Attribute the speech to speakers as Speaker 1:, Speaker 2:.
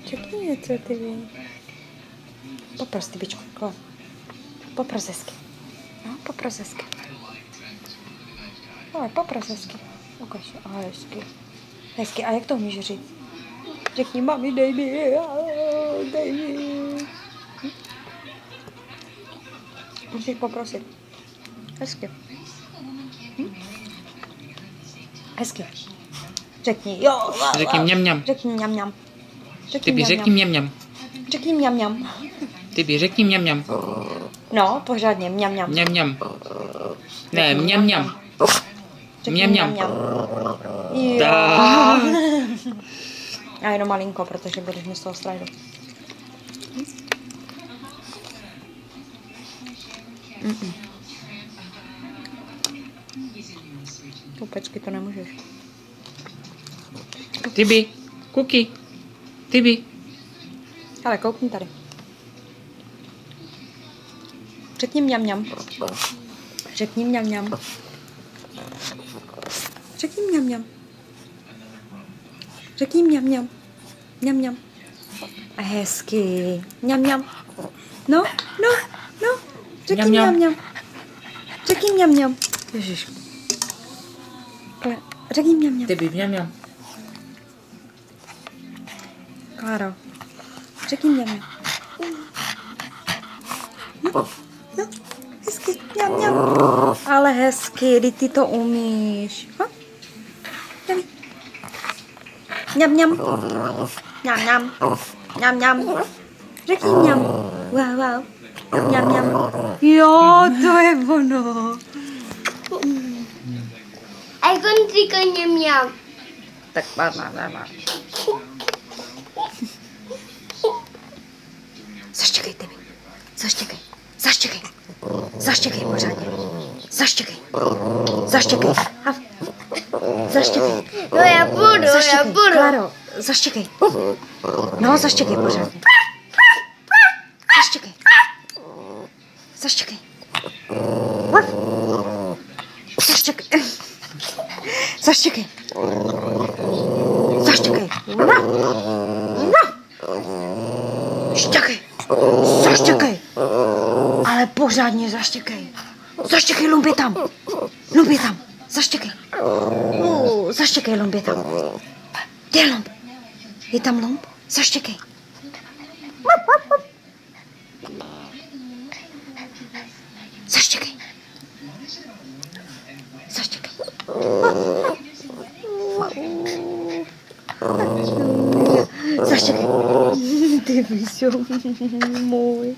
Speaker 1: Řekni něco, ty. Popros, ty bičku. Popros hezky. No, popros hezky. Ale popros hezky. Ukaž, aha, hezky. Hezky, a jak to umíš říct? Řekni, mami, dej mi. Dej mi. Musíš poprosit. Hezky. Hezky. Řekni, jo.
Speaker 2: Řekni mňam.
Speaker 1: Řekni mňam.
Speaker 2: Ty by řekni mňam.
Speaker 1: Řekni mňam.
Speaker 2: Ty by řekni mňam.
Speaker 1: No, pořádně, mňam.
Speaker 2: Mňam. Ne, mňam. Mňam.
Speaker 1: Jo. A jenom malinko, protože budeš mi z toho strajdu. Kupecky to nemůžeš.
Speaker 2: Ty by. Kuky. Ty by.
Speaker 1: Ale koukni tady. Řekni mňam. Řekni mňam. Řekni mňam. Řekni mňam. Mňam. A hezky. Mňam. No. Řekni mňam. Řekni mňam. Ježiš. Řekni mňam.
Speaker 2: Ty by mňam.
Speaker 1: Kláro. Řekni mňam. No, hezky. Mňam. Ale hezky, kdy ty to umíš. Mňam. Řekni mňam. Wow. Mňam. Jo, to je ono.
Speaker 3: A jak on říká mňam.
Speaker 1: Tak má. Zaštěkej, Timmy. Zaštěkej pořádně. Zaštěkej. Zaštěkej.
Speaker 3: No já budu.
Speaker 1: Klaro, zaštěkej. No, zaštěkej pořádně. Zaštěkej. Zaštěkej. Ale pořádně zaštěkej. Zaštěkej, lump je tam. Zaštěkej. Zaštěkej, lump je tam. Kde je lump? Je tam lump? Zaštěkej. Zaštěkej. Ty víš, můj.